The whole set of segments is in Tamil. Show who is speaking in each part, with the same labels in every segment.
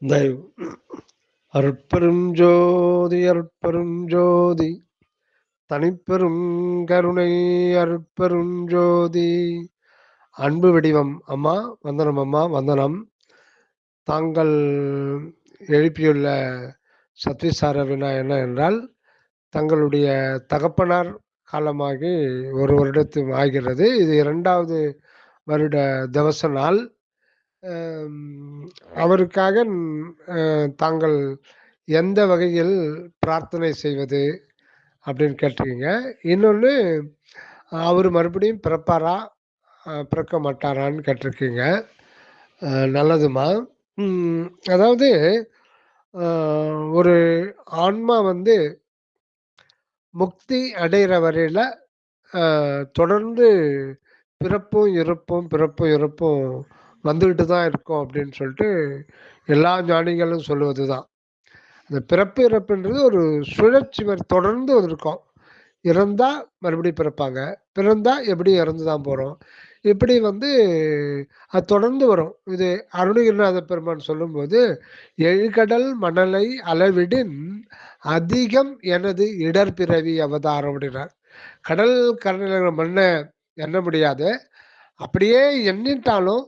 Speaker 1: தயவு அருட்பெரும் ஜோதி அருட்பெரும் ஜோதி தனிப்பெரும் கருணை அருட்பெரும் ஜோதி. அன்பு வடிவம் அம்மா வந்தனம், அம்மா வந்தனம். தாங்கள் எழுப்பியுள்ள சத்விசார வினா என்ன என்றால், தங்களுடைய தகப்பனார் காலமாகி ஒரு வருடத்தும் ஆகிறது. இது 2வது வருட தவச நாள். அவருக்காக தாங்கள் எந்த வகையில் பிரார்த்தனை செய்வது அப்படின்னு கேட்டிருக்கீங்க. இன்னொன்று, அவர் மறுபடியும் பிறப்பாரா பிறக்க மாட்டாரான்னு கேட்டிருக்கீங்க. நல்லதுமா. அதாவது ஒரு ஆன்மா வந்து முக்தி அடைகிற வரையில் தொடர்ந்து பிறப்பும் இறப்பும் பிறப்பும் இறப்பும் வந்துக்கிட்டு தான் இருக்கும் அப்படின்னு சொல்லிட்டு எல்லா ஞானிகளும் சொல்லுவது தான். அந்த பிறப்பு இறப்புன்றது ஒரு சுழற்சி தொடர்ந்து இருக்கும். இறந்தா மறுபடியும் பிறப்பாங்க, பிறந்தா எப்படி இறந்து தான் போகிறோம். இப்படி வந்து அது தொடர்ந்து வரும். இது அருணகிரிநாத பெருமான் சொல்லும்போது, எழுகடல் மணலை அளவிடின் அதிகம் எனது இடர்பிறவி அவதாரம் அப்படின்னார். கடல் கரையில மண்ணை எண்ண முடியாது. அப்படியே எண்ணிட்டாலும்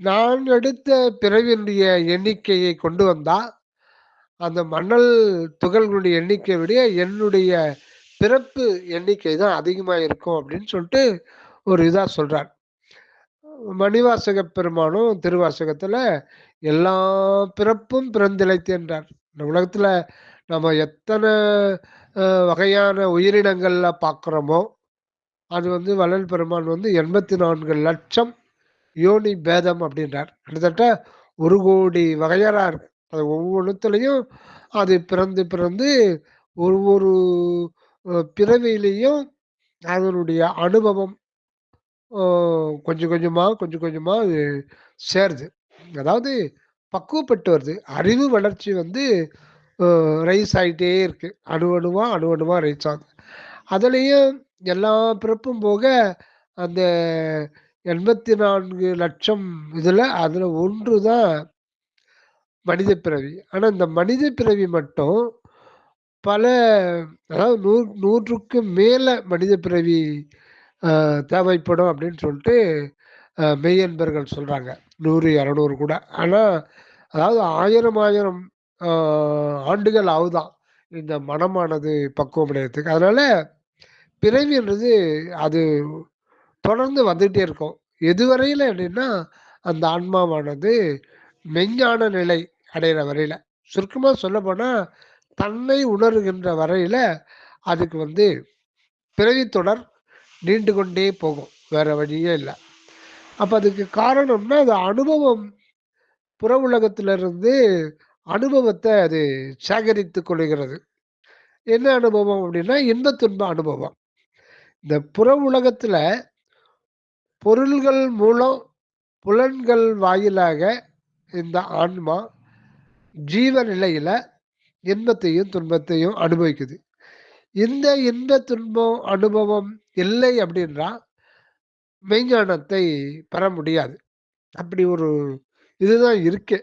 Speaker 1: நான் எடுத்த பிறவியினுடைய எண்ணிக்கையை கொண்டு வந்தா அந்த மணல் துகள்களுடைய எண்ணிக்கையை விட என்னுடைய பிறப்பு எண்ணிக்கை தான் அதிகமாக இருக்கும் அப்படின்னு சொல்லிட்டு ஒரு இதாக சொல்றார். மணிவாசக பெருமானும் திருவாசகத்துல எல்லா பிறப்பும் பிறந்திழைத்தேன்றார். இந்த உலகத்துல நம்ம எத்தனை வகையான உயிரினங்கள்ல பார்க்குறோமோ அது வந்து வள்ளல் பெருமான் வந்து 84 லட்சம் யோனி பேதம் அப்படின்றார். கிட்டத்தட்ட 1 கோடி வகையறா இருக்கு. அது ஒவ்வொன்றுத்துலையும் அது பிறந்து பிறந்து ஒரு பிறவியிலையும் அதனுடைய அனுபவம் கொஞ்சம் கொஞ்சமாக அது சேருது. அதாவது பக்குவப்பட்டு வருது. அறிவு வளர்ச்சி வந்து ரைஸ் ஆகிட்டே இருக்கு. அணு அணுவா ரைஸ் ஆகுது. அதுலேயும் எல்லா பிறப்பும் போக அந்த 84 லட்சம் அதில் ஒன்று தான் மனித பிறவி. ஆனால் இந்த மனித பிறவி மட்டும் பல, அதாவது நூற்றுக்கு மேலே மனித பிறவி தேவைப்படும் அப்படின்னு சொல்லிட்டு மெய்யன்பர்கள் சொல்கிறாங்க. 100, 200 கூட. ஆனால் அதாவது ஆயிரம் ஆண்டுகள் ஆகுதான் இந்த மனமானது பக்குவம் அடைகிறதுக்கு. அதனால பிறவின்றது அது தொடர்ந்து வந்துகிட்டே இருக்கும். எதுவரையில் அப்படின்னா அந்த ஆன்மாவானது மெஞ்ஞான நிலை அடைகிற வரையில், சுருக்கமாக சொல்ல போனால் தன்னை உணர்கின்ற வரையில் அதுக்கு வந்து பிறவி தொடர் நீண்டு கொண்டே போகும். வேற வழியே இல்லை. அப்போ அதுக்கு காரணம்னா அது அனுபவம், புற உலகத்திலிருந்து அனுபவத்தை அது சேகரித்து கொள்கிறது. என்ன அனுபவம் அப்படின்னா இன்ப துன்ப அனுபவம். இந்த புற உலகத்துல பொருள்கள் மூலம் புலன்கள் வாயிலாக இந்த ஆன்மா ஜீவ நிலையில இன்பத்தையும் துன்பத்தையும் அனுபவிக்குது. இந்த இன்ப துன்பம் அனுபவம் இல்லை அப்படின்றா மெய்ஞானத்தை பெற முடியாது. அப்படி ஒரு இதுதான் இருக்கு.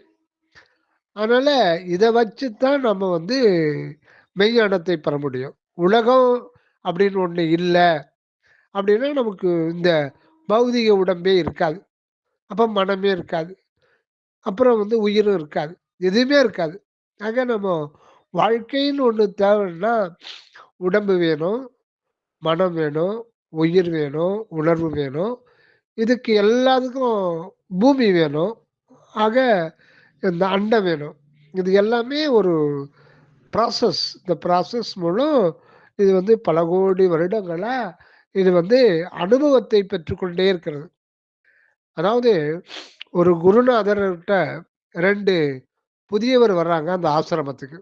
Speaker 1: அதனால இதை வச்சுத்தான் நம்ம வந்து மெய்ஞானத்தை பெற முடியும். உலகம் அப்படின்னு ஒண்ணு இல்லை அப்படின்னா நமக்கு இந்த பௌதிக உடம்பே இருக்காது. அப்ப மனமே இருக்காது. அப்புறம் வந்து உயிரும் இருக்காது. எதுவுமே இருக்காது. ஆக நம்ம வாழ்க்கைன்னு ஒண்ணு தேவைன்னா உடம்பு வேணும், மனம் வேணும், உயிர் வேணும், உணர்வு வேணும். இதுக்கு எல்லாத்துக்கும் பூமி வேணும். ஆக இந்த அண்டம் வேணும். இது எல்லாமே ஒரு ப்ராசஸ். இந்த ப்ராசஸ் மூலம் இது வந்து பல கோடி வருடங்களா இது வந்து அனுபவத்தை பெற்றுக்கொண்டே இருக்கிறது. அதாவது ஒரு குருநாதர்கிட்ட 2 புதியவர் வர்றாங்க அந்த ஆசிரமத்துக்கு.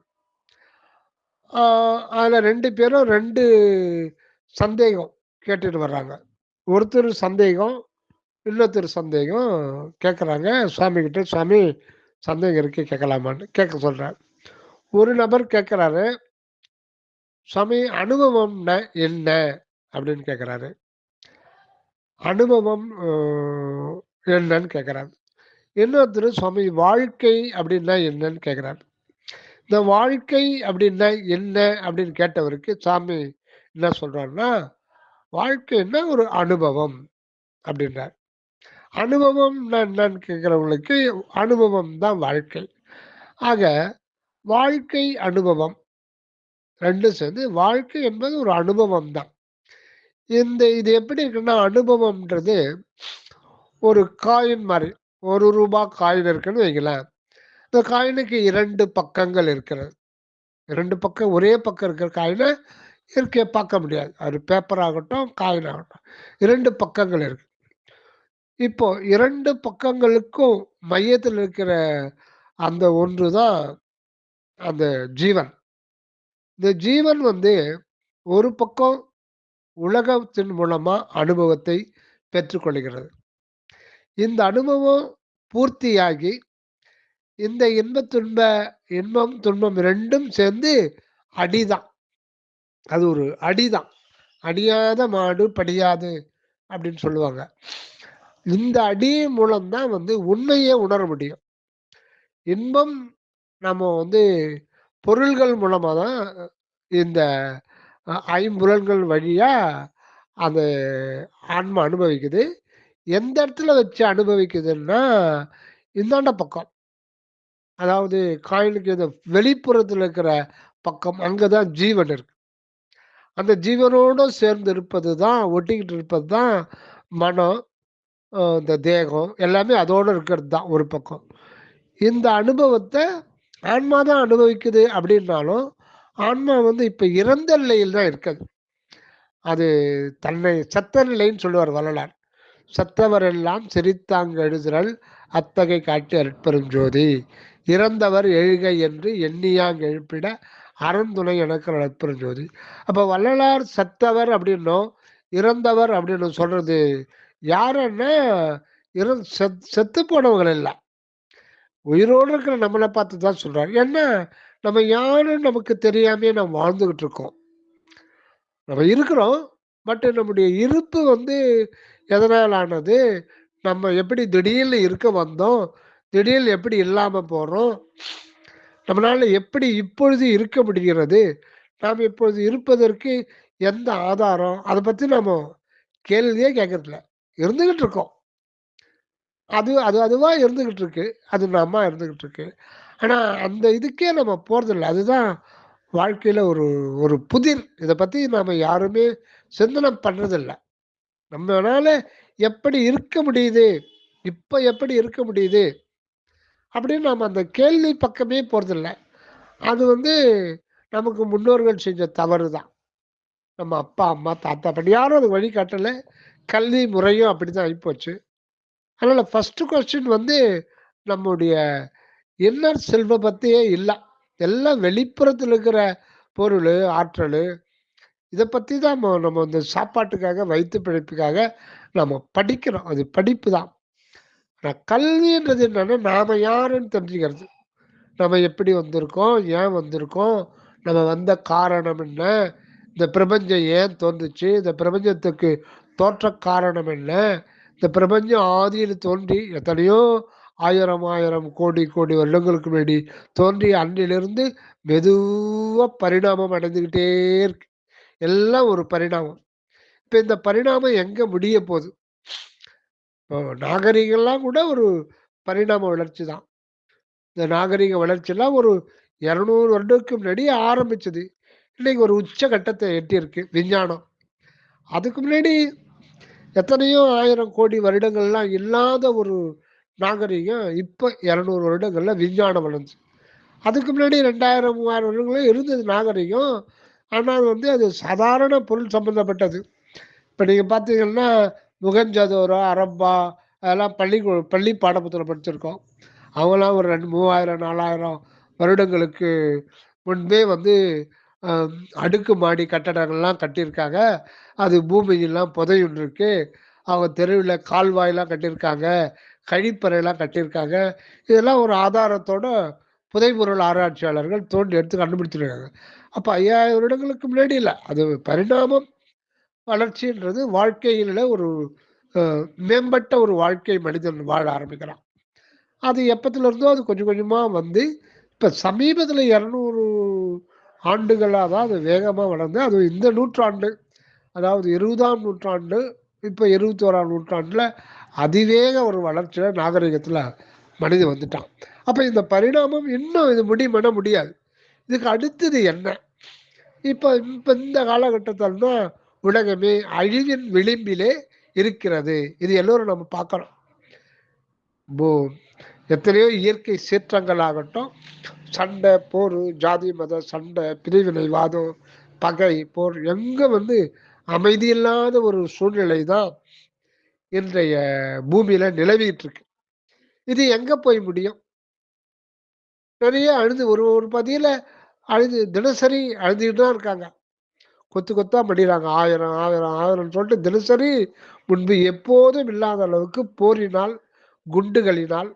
Speaker 1: அதில் 2 பேரும் 2 சந்தேகம் கேட்டுட்டு வர்றாங்க. ஒருத்தர் சந்தேகம், இன்னொருத்தர் சந்தேகம் கேட்குறாங்க சுவாமி கிட்ட. சுவாமி சந்தேகம் இருக்கு கேட்கலாமான்னு கேட்க சொல்கிறார். ஒரு நபர் கேட்குறாரு, சுவாமி அனுபவம்னா என்ன அப்படின்னு கேட்குறாரு. அனுபவம் என்னன்னு கேட்குறாரு. இன்னொருத்தர் சுவாமி வாழ்க்கை அப்படின்னா என்னன்னு கேட்குறாரு. இந்த வாழ்க்கை அப்படின்னா என்ன அப்படின்னு கேட்டவருக்கு சாமி என்ன சொல்றாருன்னா, வாழ்க்கைன்னா ஒரு அனுபவம் அப்படின்றார். அனுபவம்னா என்னன்னு கேட்குறவங்களுக்கு அனுபவம் தான் வாழ்க்கை. ஆக வாழ்க்கை, அனுபவம் 2ம் சேர்ந்து வாழ்க்கை என்பது ஒரு அனுபவம் தான். இது எப்படி இருக்குன்னா, அனுபவம்ன்றது ஒரு காயின் மாரி. ரூ. 1 காயின் இருக்குன்னு வைங்களேன். இந்த காயினுக்கு 2 பக்கங்கள் இருக்கிறது. 2 பக்கம் ஒரே பக்கம் இருக்கிற காயின இயற்கையா பார்க்க முடியாது. அது பேப்பர் ஆகட்டும், காயின் ஆகட்டும். 2 பக்கங்கள் இருக்கு. இப்போ 2 பக்கங்களுக்கும் மையத்தில் இருக்கிற அந்த ஒன்று தான் அந்த ஜீவன். இந்த ஜீவன் வந்து ஒரு பக்கம் உலகத்தின் மூலமா அனுபவத்தை பெற்றுக்கொள்கிறது. இந்த அனுபவம் பூர்த்தியாகி, இந்த இன்பம், துன்பம் 2ம் சேர்ந்து அடிதான். அது ஒரு அடிதான். "அடியாத மாடு படியாது" அப்படின்னு சொல்லுவாங்க. இந்த அடி மூலம் தான் வந்து உண்மைய உணர முடியும். இன்பம் நம்ம வந்து பொருள்கள் மூலமா தான் இந்த ஐம்புலன்கள் வழியா அந்த ஆன்மா அனுபவிக்குது. எந்த இடத்துல வச்சு அனுபவிக்குதுன்னா, இந்தாண்ட பக்கம். அதாவது காயினுக்கு இந்த வெளிப்புறத்துல இருக்கிற பக்கம், அங்க தான் ஜீவன் இருக்கு. அந்த ஜீவனோட சேர்ந்து இருப்பது தான், ஒட்டிக்கிட்டு இருப்பது தான் மனம், இந்த தேகம் எல்லாமே அதோட இருக்கிறது தான் ஒரு பக்கம். இந்த அனுபவத்த ஆன்மா தான் அனுபவிக்குது அப்படின்னாலும், ஆன்மா வந்து இப்ப இறந்த நிலையில் தான் இருக்குது. அது தன்னை செத்த நிலைன்னு சொல்லுவார் வள்ளலார். "செத்தவரெல்லாம் சிரித்தாங்க எழுதுறல் அத்தகை காட்டி அருட்பெருஞ்சோதி. இறந்தவர் எழுக என்று எண்ணியாங் எழுப்பிட அறந்துணை எனக்கு அருட்பெருஞ்சோதி." அப்ப வள்ளலார் செத்தவர் அப்படின்னும், இறந்தவர் அப்படின்னு சொல்றது யாருன்னா, செத்து போனவங்கள் இல்ல. உயிரோடு இருக்கிற நம்மள பார்த்து தான் சொல்றாரு. ஏன்னா, நம்ம யாருன்னு நமக்கு தெரியாமயே நம்ம வாழ்ந்துகிட்டு இருக்கோம். நம்ம இருக்கிறோம். பட் நம்முடைய இருப்பு வந்து எதனால் ஆனது? நம்ம எப்படி திடீர்னு இருக்க வந்தோம்? திடீர்னு எப்படி இல்லாம போறோம்? நம்மளால எப்படி இப்பொழுது இருக்க முடிகிறது? நாம் இப்பொழுது இருப்பதற்கு எந்த ஆதாரம்? அத பத்தி நாம கேள்வியே கேட்கறதில்ல. இருந்துகிட்டு இருக்கோம். அது அது அதுவா இருந்துகிட்டு இருக்கு. அது நம்ம இருந்துகிட்டு இருக்கு. ஆனா, அந்த இதுக்கே நம்ம போறதில்ல. அதுதான் வாழ்க்கையில ஒரு ஒரு புதிர். இத பத்தி நாம யாருமே சிந்தனை பண்றதில்ல. நம்மனால எப்படி இருக்க முடியுது? இப்ப எப்படி இருக்க முடியுது? அப்படின்னு நாம அந்த கேள்வி பக்கமே போறதில்ல. அது வந்து நமக்கு முன்னோர்கள் செஞ்ச தவறு தான். நம்ம அப்பா, அம்மா, தாத்தா, பாட்டி யாரும் அதுக்கு வழிகாட்டல. கல்வி முறையும் அப்படிதான் ஆயிப்போச்சு. அதனால ஃபர்ஸ்ட் கொஸ்டின் வந்து நம்முடைய இன்னர் செல்வ பத்தியே இல்ல. எல்லாம் வெளிப்புறத்துல இருக்கிற பொருளு, ஆற்றலு இத பத்தி தான் நம்ம இந்த சாப்பாட்டுக்காக, வயித்து பிழைப்புக்காக நம்ம படிக்கிறோம். அது படிப்பு தான். ஆனா கல்வின்றது என்னன்னா, நாம யாருன்னு தெரிஞ்சுக்கிறது. நம்ம எப்படி வந்திருக்கோம்? ஏன் வந்திருக்கோம்? நம்ம வந்த காரணம் என்ன? இந்த பிரபஞ்சம் ஏன் தோன்றுச்சு? இந்த பிரபஞ்சத்துக்கு தோற்ற காரணம் என்ன? இந்த பிரபஞ்சம் ஆதியில தோன்றி எத்தனையோ 1000, 1000 கோடி, கோடி வருடங்களுக்கு முன்னாடி தோன்றி அன்றிலிருந்து மெதுவா பரிணாமம் அடைந்துகிட்டே இருக்கு. எல்லாம் ஒரு பரிணாமம். இப்ப இந்த பரிணாமம் எங்க முடிய போது? இப்போ நாகரீகம்லாம் கூட ஒரு பரிணாம வளர்ச்சி தான். இந்த நாகரீக வளர்ச்சிலாம் ஒரு 200 வருடத்துக்கு முன்னாடி ஆரம்பிச்சது. இன்னைக்கு ஒரு உச்ச கட்டத்தை எட்டியிருக்கு விஞ்ஞானம். அதுக்கு முன்னாடி எத்தனையோ 1000 கோடி வருடங்கள்லாம் இல்லாத ஒரு நாகரீகம் இப்ப 200 வருடங்கள்ல விஞ்ஞானம் வளர்ந்துச்சு. அதுக்கு முன்னாடி 2000, 3000 வருடங்களும் இருந்தது நாகரீகம். ஆனா அது சாதாரண பொருள் சம்பந்தப்பட்டது. இப்ப நீங்க பார்த்தீங்கன்னா, முகஞ்சதோரோ, ஹரப்பா அதெல்லாம் பள்ளி பாடப்புத்தகத்துல படிச்சிருக்கோம். அவங்கலாம் ஒரு 3000, 4000 வருடங்களுக்கு முன்பே அ அடுக்குமாடி கட்டடங்கள்லாம் கட்டியிருக்காங்க. அது பூமியெல்லாம் புதையுண்டிருக்கு. அவங்க தெருவுல கால்வாய்லாம் கட்டியிருக்காங்க. கழிப்பறைலாம் கட்டியிருக்காங்க. இதெல்லாம் ஒரு ஆதாரத்தோட புதைபொருள் ஆராய்ச்சியாளர்கள் தோண்டி எடுத்து கண்டுபிடிச்சிருக்காங்க. அப்ப 5000 வருடங்களுக்கு முன்னாடி இல்ல. அது பரிணாமம், வளர்ச்சின்றது வாழ்க்கையில ஒரு அ மேம்பட்ட ஒரு வாழ்க்கை மனிதன் வாழ ஆரம்பிக்கிறான். அது எப்பத்துல இருந்தோ அது கொஞ்சம் கொஞ்சமா வந்து இப்ப சமீபத்துல 200 ஆண்டுகளா தான் அது வேகமா வளர்ந்து, அது இந்த நூற்றாண்டு, அதாவது 20ஆம் நூற்றாண்டு, இப்ப 21ஆம் நூற்றாண்டுல அதிவேக ஒரு வளர்ச்சியில நாகரிகத்துல மனிதன் வந்துட்டான். அப்ப இந்த பரிணாமம் இன்னும் இது முடியுமானா முடியாது. இதுக்கு அடுத்தது என்ன? இப்ப இப்ப இந்த காலகட்டத்துல தான் உலகமே அழிவின் விளிம்பிலே இருக்கிறது. இது எல்லோரும் நம்ம பார்க்கிறோம். போ எத்தனையோ இயற்கை சீற்றங்கள் ஆகட்டும், சண்டை, போர், ஜாதி மத சண்டை, பிரிவினைவாதம், பகை, போர் எங்க வந்து அமைதி இல்லாத ஒரு சூழ்நிலை தான் இன்றைய பூமியில நிலவிட்டு இருக்கு. இது எங்க போய் முடியும்? நிறைய அழுது ஒரு ஒரு பதியில அழுது தினசரி அழுதுகிட்டு தான் இருக்காங்க. கொத்து கொத்தா மடியிறாங்க. 1000, 1000, 1000 சொல்லிட்டு தினசரி முன்பு எப்போதும் இல்லாத அளவுக்கு போரினால், குண்டுகளினால்,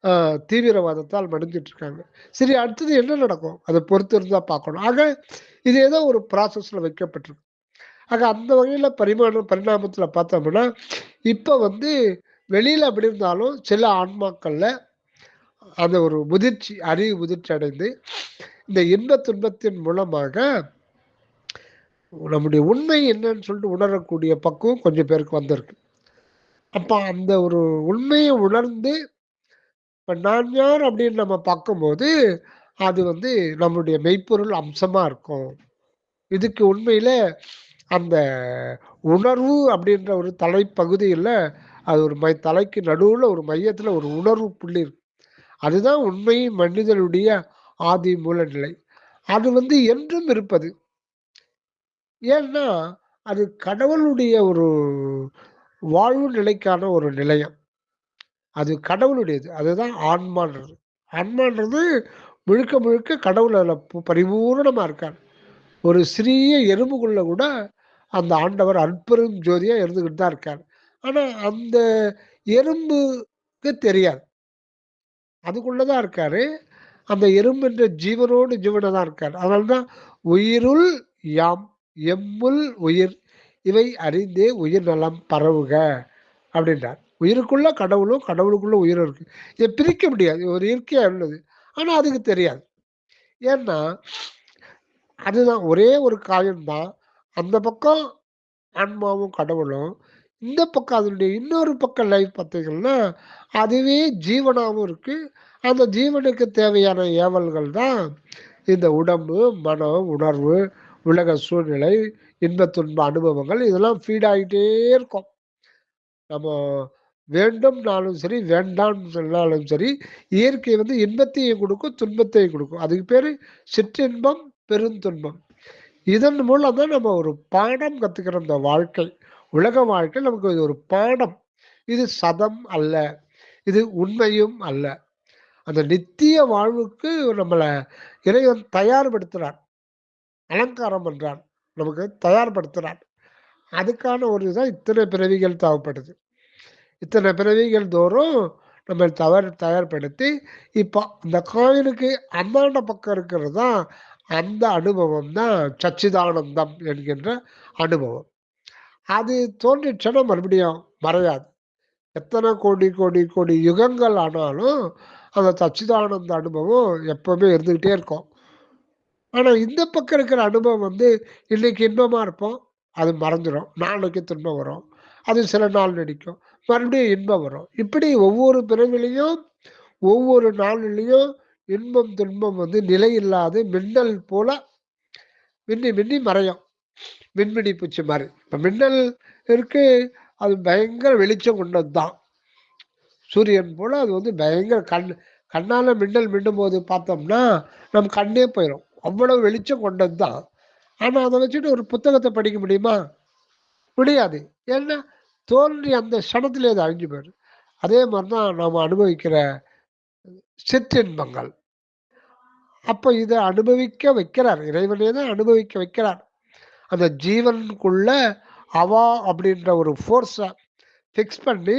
Speaker 1: அ தீவிரவாதத்தால் மடிஞ்சிட்டு இருக்காங்க. சரி அடுத்தது என்ன நடக்கும்? அத பொறுத்து இருந்தா பார்க்கணும். ஆக இது ஏதோ ஒரு ப்ராசஸ்ல வைக்கப்பட்டிருக்கு. ஆக அந்த வகையில பரிணாமத்துல பார்த்தோம்னா, இப்ப வந்து வெளியில அப்படி இருந்தாலும் சில ஆன்மாக்கள்ல அந்த ஒரு முதிர்ச்சி, அறிவு முதிர்ச்சி அடைந்து, இந்த இன்ப துன்பத்தின் மூலமாக நம்முடைய உண்மை என்னன்னு சொல்லிட்டு உணரக்கூடிய பக்குவம் கொஞ்சம் பேருக்கு வந்திருக்கு. அப்ப அந்த ஒரு உண்மைய உணர்ந்து, இப்ப நான் யார் அப்படின்னு நம்ம பார்க்கும்போது, அது வந்து நம்முடைய மெய்ப்பொருள் அம்சமா இருக்கும். இதுக்கு உண்மையில அந்த உணர்வு அப்படின்ற ஒரு தலைப்பகுதியில, அது ஒரு தலைக்கு நடுவுல ஒரு மையத்துல ஒரு உணர்வு புள்ளி இருக்கு. அதுதான் உண்மை மனிதனுடைய ஆதி மூல நிலை. அது வந்து என்றும் இருப்பது. ஏன்னா, அது கடவுளுடைய ஒரு வாழ்வு நிலைக்கான ஒரு நிலையம். அது கடவுளுடையது. அதுதான் ஆன்மான்றது. ஆன்மான்றது முழுக்க முழுக்க கடவுள் அதுல பரிபூரணமா இருக்கார். ஒரு சிறிய எறும்புக்குள்ள கூட அந்த ஆண்டவர் அற்பெரும் ஜோதியா இருந்துகிட்டு தான் இருக்கார். ஆனா, அந்த எறும்புக்கு தெரியாது. அதுக்குள்ள தான் இருக்காரு. அந்த எறும்பு என்ற ஜீவனோடு ஜீவனா தான் இருக்காரு. அதனால தான் "உயிருள் யாம் எம்முள் உயிர் இவை அறிந்தே உயிர் நலம் பரவுக" அப்படின்றார். உயிருக்குள்ள கடவுளும், கடவுளுக்குள்ள உயிரும் இருக்கு. இத பிரிக்க முடியாது. ஒரு இயற்கையா உள்ளது. ஆனா அதுக்கு தெரியாது. ஏன்னா, அதுதான் ஒரே ஒரு காயம் தான். அந்த பக்கம் ஆன்மாவும், கடவுளும். இந்த பக்கம் அதனுடைய இன்னொரு பக்கம் லைஃப் பார்த்தீங்கன்னா, அதுவே ஜீவனாவும் இருக்கு. அந்த ஜீவனுக்கு தேவையான ஏவல்கள் தான் இந்த உடம்பு, மனம், உணர்வு, உலக சூழ்நிலை, இன்ப துன்ப அனுபவங்கள் இதெல்லாம் ஃபீட் ஆயிட்டே இருக்கும். நம்ம வேண்டும்னாலும் சரி, வேண்டாம்னு சொன்னாலும் சரி, இயற்கை வந்து இன்பத்தையும் குடுக்கும், துன்பத்தையும் குடுக்கும். அதுக்கு பேரு சிற்றின்பம், பெருந்துன்பம். இதன் மூலம் தான் நம்ம ஒரு பாடம் கத்துக்கிறோம் இந்த வாழ்க்கை. உலக வாழ்க்கை நமக்கு இது ஒரு பாடம். இது சதம் அல்ல. இது உண்மையும் அல்ல. அந்த நித்திய வாழ்வுக்கு நம்மள இறைவன் தயார்படுத்துறான். அலங்காரம் பண்றான். நமக்கு தயார்படுத்துறான். அதுக்கான ஒரு இதுதான் இத்தனை பிறவிகள் தேவைப்படுது. இத்தனை பிறவிகள் தோறும் நம்ம தயார்படுத்தி, இப்போ இந்த காயினுக்கு அந்தாண்ட பக்கம் இருக்கிறது தான் அந்த அனுபவம் தான் சச்சிதானந்தம் என்கின்ற அனுபவம். அது தோன்றிடுச்சுன்னா மறுபடியும் மறையாது. எத்தனை கோடி, கோடி, கோடி யுகங்கள் ஆனாலும், அந்த சச்சிதானந்த அனுபவம் எப்பவுமே இருந்துகிட்டே இருக்கும். ஆனா, இந்த பக்கம் இருக்கிற அனுபவம் வந்து இன்னைக்கு இன்பமா இருப்போம். அது மறைஞ்சிரும். நாளைக்கு துன்பம் வரும். அது சில நாள் நீடிக்கும். மறுபடியும் இன்பம் வரும். இப்படி ஒவ்வொரு பிறவிலையும், ஒவ்வொரு நாளிலையும் இன்பம், துன்பம் வந்து நிலையில்லாது மின்னல் போல மின்னி மின்னி மறையும். மின்மினி பூச்சி மாரி. இப்ப மின்னல் இருக்கு. அது பயங்கர வெளிச்சம் கொண்டது தான். சூரியன் போல அது வந்து பயங்கர கண்ணால மின்னல் மின்னும்போது பார்த்தோம்னா, நம்ம கண்ணே போயிரும். அவ்வளவு வெளிச்சம் கொண்டது தான். ஆனா, அத வச்சுட்டு ஒரு புத்தகத்த படிக்க முடியுமா? முடியாது. ஏன்னா, தோன்றி அந்த க்ஷணத்திலே அது அழிஞ்சு போயிரும். அதே மாரி தான் நாம அனுபவிக்கிற சிற்றின்பங்கள். அப்ப இத அனுபவிக்க வைக்கிறார். இறைவனே தான் அனுபவிக்க வைக்கிறார். அந்த ஜீவனுக்குள்ள அவா அப்படின்ற ஒரு ஃபோர்ஸ ஃபிக்ஸ் பண்ணி,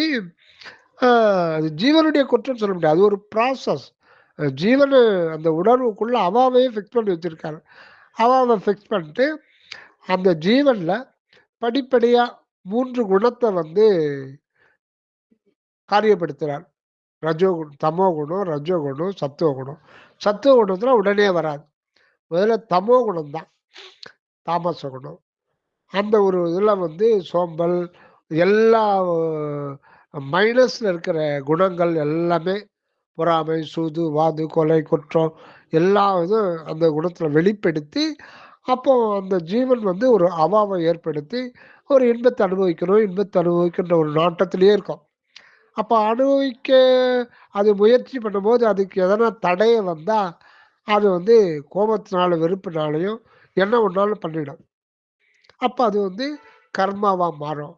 Speaker 1: அ அது ஜீவனுடைய குற்றம்னு சொல்ல முடியாது. அது ஒரு ப்ராசஸ். ஜீவனு அந்த உணர்வுக்குள்ள அவாவையே ஃபிக்ஸ் பண்ணி வச்சிருக்காரு. அவாவ ஃபிக்ஸ் பண்ணிட்டு, அந்த ஜீவன்ல படிப்படியா 3 குணத்த வந்து காரியப்படுத்துறார். தமோ குணம், ரஜோ குணம், சத்துவ குணம். சத்துவ குணத்துல உடனே வராது. முதல்ல தமோ குணம் தான், தாமச குணம். அந்த ஒரு இதில் வந்து சோம்பல், எல்லா மைனஸில் இருக்கிற குணங்கள் எல்லாமே, பொறாமை, சூது, வாது, கொலை, குற்றம், எல்லா இதுவும் அந்த குணத்தில் வெளிப்படுத்தி, அப்போ அந்த ஜீவன் வந்து ஒரு அவாவை ஏற்படுத்தி ஒரு இன்பத்தை அனுபவிக்கணும், இன்பத்தை அனுபவிக்கின்ற ஒரு நாட்டத்திலேயே இருக்கும். அப்போ அனுபவிக்க அது முயற்சி பண்ணும்போது அதுக்கு எதனா தடைய வந்தால் அது வந்து கோபத்தினால, வெறுப்புனாலையும் என்ன ஒன்றாலும் பண்ணிடும். அப்போ அது வந்து கர்மாவாக மாறும்.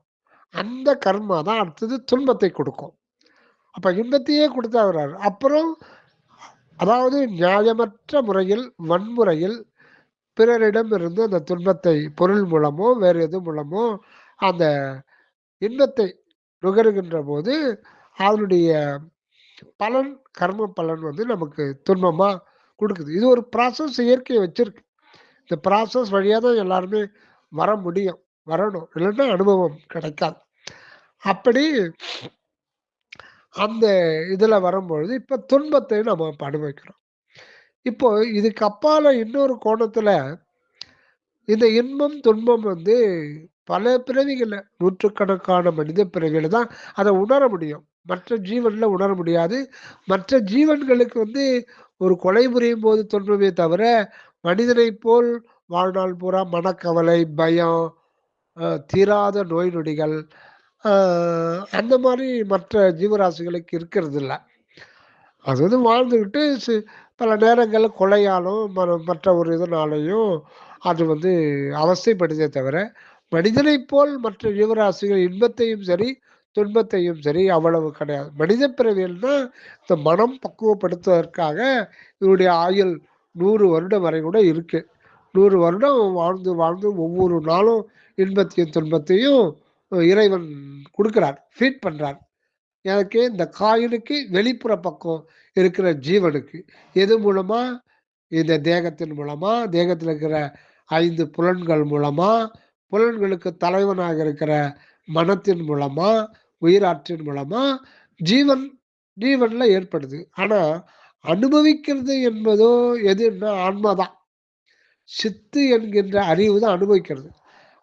Speaker 1: அந்த கர்மா தான் அடுத்தது துன்பத்தை கொடுக்கும். அப்போ இன்பத்தையே கொடுத்தா வர்றாரு. அப்புறம் அதாவது நியாயமற்ற முறையில், வன்முறையில் பிறரிடம் இருந்து அந்த துன்பத்தை பொருள் மூலமோ வேறு எது மூலமோ அந்த இன்பத்தை நுகருகின்ற போது அதனுடைய பலன், கர்ம பலன் வந்து நமக்கு துன்பமா கொடுக்குது. இது ஒரு ப்ராசஸ் இயற்கையை வச்சிருக்கு. இந்த ப்ராசஸ் வழியாக தான் எல்லாருமே வர முடியும், வரணும். இல்லைன்னா அனுபவம் கிடைக்காது. அப்படி அந்த இதில் வரும்பொழுது இப்போ துன்பத்தை நம்ம அனுபவிக்கிறோம். இப்போ இதுக்கு அப்பால இன்னொரு கோணத்தில் இந்த இன்பம் துன்பம் வந்து பல பிறவிகளில், நூற்றுக்கணக்கான மனித பிறவிகளை தான் அதை உணர முடியும். மற்ற ஜீவனில் உணர முடியாது. மற்ற ஜீவன்களுக்கு வந்து ஒரு கொலை புரியும் போது துன்பமே தவிர, மனிதனை போல் வாழ்நாள் பூரா மனக்கவலை, பயம், தீராத நோய் நொடிகள், அந்த மாதிரி மற்ற ஜீவராசிகளுக்கு இருக்கிறது இல்லை. அது வந்து வாழ்ந்துக்கிட்டு பல நேரங்களில் கொலையாலும் மற்ற ஒரு இதனாலையும் அது வந்து அவஸ்தைப்படுதே தவிர, மனிதனைப் போல் மற்ற ஜீவராசிகள் இன்பத்தையும் சரி துன்பத்தையும் சரி அவ்வளவு கிடையாது. மனித பிறவியல்னா இந்த மனம் பக்குவப்படுத்துவதற்காக இவருடைய ஆயுள் 100 வருடம் வரை கூட இருக்கு. 100 வருடம் வாழ்ந்து வாழ்ந்து ஒவ்வொரு நாளும் இன்பத்தையும் துன்பத்தையும் இறைவன் கொடுக்கிறார், ஃபீட் பண்றார். எனக்கு இந்த காயினுக்கு வெளிப்புற பக்கம் இருக்கிற ஜீவனுக்கு எது மூலமா? இந்த தேகத்தின் மூலமா, தேகத்தில் இருக்கிற 5 புலன்கள் மூலமா, புலன்களுக்கு தலைவனாக இருக்கிற மனத்தின் மூலமா, உயிராற்றின் மூலமா ஜீவன் ஜீவன்ல ஏற்படுது. ஆனா அனுபவிக்கிறது என்பதோ எதுன்னா ஆன்மாதான். சித்து என்கின்ற அறிவு தான் அனுபவிக்கிறது.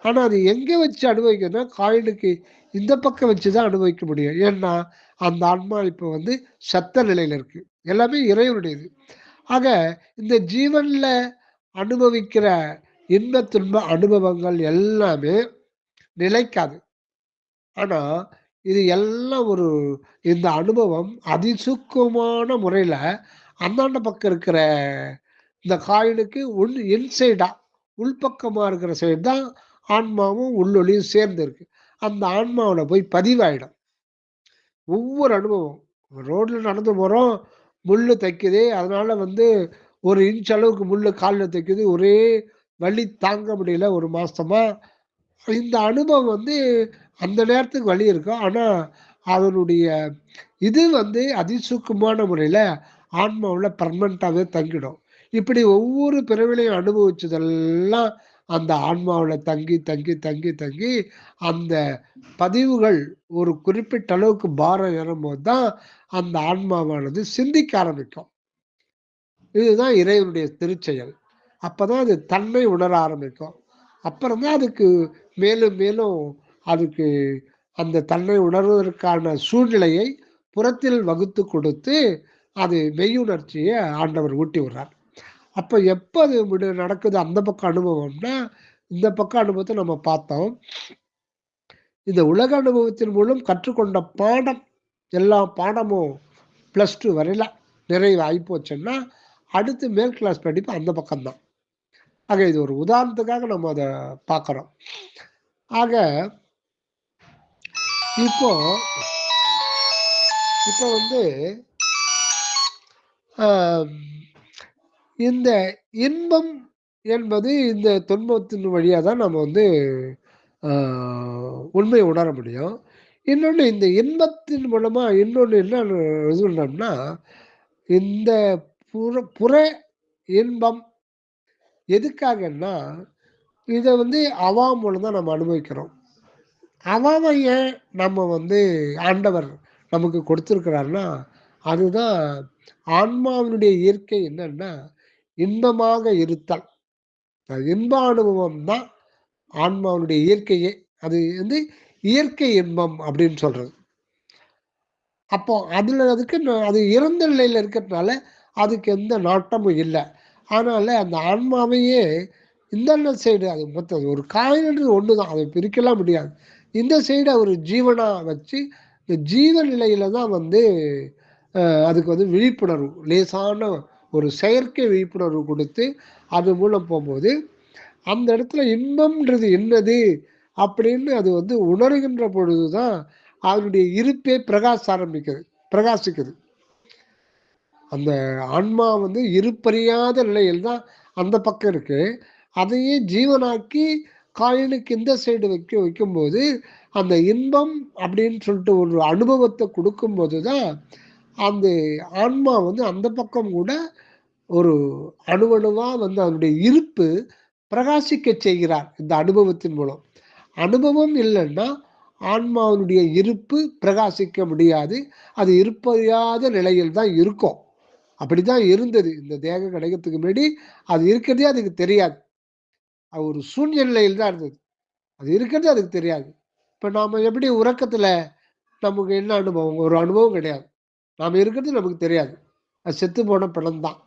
Speaker 1: ஆனா அது எங்க வச்சு அனுபவிக்கிறதுனா, காயினுக்கு இந்த பக்கம் வச்சு தான் அனுபவிக்க முடியும். ஏன்னா அந்த ஆன்மா இப்போ வந்து சத்த நிலையில இருக்கு. எல்லாமே இறைவனுடையது. ஆக இந்த ஜீவன்ல அனுபவிக்கிற இன்ப துன்ப அனுபவங்கள் எல்லாமே நிலைக்காது. ஆனா இது எல்லாம் ஒரு இந்த அனுபவம் அதிசூக்குமான முறையில அந்தாண்ட பக்கம் இருக்கிற இந்த காயினுக்கு இன்சைடா உள்பக்கமா இருக்கிற சைடு தான் ஆன்மாவும் உள்ளொளியும் சேர்ந்து இருக்கு. அந்த ஆன்மாவில் போய் பதிவாயிடும். ஒவ்வொரு அனுபவம், ரோட்ல நடந்து போறோம், முள்ளு தைக்குது, அதனால வந்து 1 இன்ச் அளவுக்கு முள்ளு கால்ல தைக்குது, ஒரே வலி தாங்க முடியல 1 மாசமா. இந்த அனுபவம் வந்து அந்த நேரத்துக்கு வலி இருக்கும். ஆனா அதனுடைய இது வந்து அதிசூக்குமான முறையில ஆன்மாவுல பெர்மனன்ட்டாவே தங்கிடும். இப்படி ஒவ்வொரு பிறவிலையும் அனுபவிச்சதெல்லாம் அந்த ஆன்மாவுல தங்கி தங்கி தங்கி தங்கி அந்த பதிவுகள் ஒரு குறிப்பிட்ட அளவுக்கு பாரம் ஏறும்போது தான் அந்த ஆன்மாவானது சிந்திக்க ஆரம்பிக்கும். இதுதான் இறைவனுடைய திருச்செயல். அப்பதான் அது தன்னை உணர ஆரம்பிக்கும். அப்புறம் தான் அதுக்கு மேலும் மேலும் அதுக்கு அந்த தன்னை உணர்வதற்கான சூழ்நிலையை புறத்தில் வகுத்து கொடுத்து அது மெய்யுணர்ச்சியை ஆண்டவர் ஊட்டி விடுறார். அப்ப எப்ப அது நடக்குது அந்த பக்கம் அனுபவம்னா, இந்த பக்கம் அனுபவத்தை நம்ம பார்த்தோம். இந்த உலக அனுபவத்தின் மூலம் கற்றுக்கொண்ட பாடம், எல்லா பாடமும் +2 வரையில நிறைவு ஆயிப்போச்சுன்னா, அடுத்து மேல் கிளாஸ் படிப்பு அந்த பக்கம்தான். ஆக இது ஒரு உதாரணத்துக்காக நம்ம அதை பார்க்குறோம். ஆக இப்போ இப்போ வந்து இந்த இன்பம் என்பது இந்த துன்பத்தின் வழியா தான் நம்ம வந்து உண்மையை உணர முடியும். இன்னொன்று இந்த இன்பத்தின் மூலமா இன்னொன்று என்ன இது பண்ணோம்னா, இந்த புற இன்பம் எதுக்காகன்னா, இதை வந்து அவா மூலம் தான் நம்ம அனுபவிக்கிறோம். அவாவை ஏன் நம்ம வந்து ஆண்டவர் நமக்கு கொடுத்துருக்கிறாருன்னா, அதுதான் ஆன்மாவினுடைய இயற்கை என்னன்னா, இன்பமாக இருத்தல். இன்ப அனுபவம் தான் ஆன்மாவினுடைய இயற்கையே. அது வந்து இயற்கை இன்பம் அப்படின்னு சொல்றது. அப்போ அதுக்கு அது இறந்த நிலையில இருக்கிறதுனால, அதுக்கு எந்த நாட்டமும் இல்ல. அதனால அந்த ஆன்மாவையே இந்தந்த சைடு அது மொத்தம் ஒரு காயின்ன்றது ஒண்ணுதான். அத பிரிக்கலாம் முடியாது. இந்த சைடு ஒரு ஜீவனா வச்சு, இந்த ஜீவ நிலையில தான் வந்து அதுக்கு வந்து விழிப்புணர்வு, லேசான ஒரு செயற்கை விழிப்புணர்வு குடுத்து, அது மூலம் போம்போது, அந்த இடத்துல இன்பம்ன்றது என்னது? அப்படின்னு அது வந்து உணர்கின்ற பொழுது தான், அதனுடைய இருப்பே பிரகாசிக்குது. அந்த ஆன்மா வந்து இருப்பறியாத நிலையில் தான் அந்த பக்கம் இருக்கு. அதையே ஜீவனாக்கி காயினுக்கு இந்த சைடு வைக்கும்போது, அந்த இன்பம் அப்படின்னு சொல்லிட்டு ஒரு அனுபவத்த குடுக்கும்போது தான், அந்த ஆன்மா வந்து அந்த பக்கம் கூட ஒரு அணுவணுவா வந்து அதனுடைய இருப்பு பிரகாசிக்கச் செய்கிறார், இந்த அனுபவத்தின் மூலம். அனுபவம் இல்லன்னா, ஆன்மாவினுடைய இருப்பு பிரகாசிக்க முடியாது. அது இருப்பறியாத நிலையில் தான் இருக்கும். அப்படிதான் இருந்தது. இந்த தேகம் கிடைக்கிறதுக்கு முன்னாடி, அது இருக்கிறதே அதுக்கு தெரியாது. அது ஒரு சூன்ய நிலையில் தான் இருந்தது. அது இருக்கிறது அதுக்கு தெரியாது. இப்ப நாம எப்படி உறக்கத்துல நமக்கு என்ன அனுபவம்? ஒரு அனுபவம் கிடையாது. நாம இருக்கிறது நமக்கு தெரியாது. அது செத்து போன பிணம் தான்.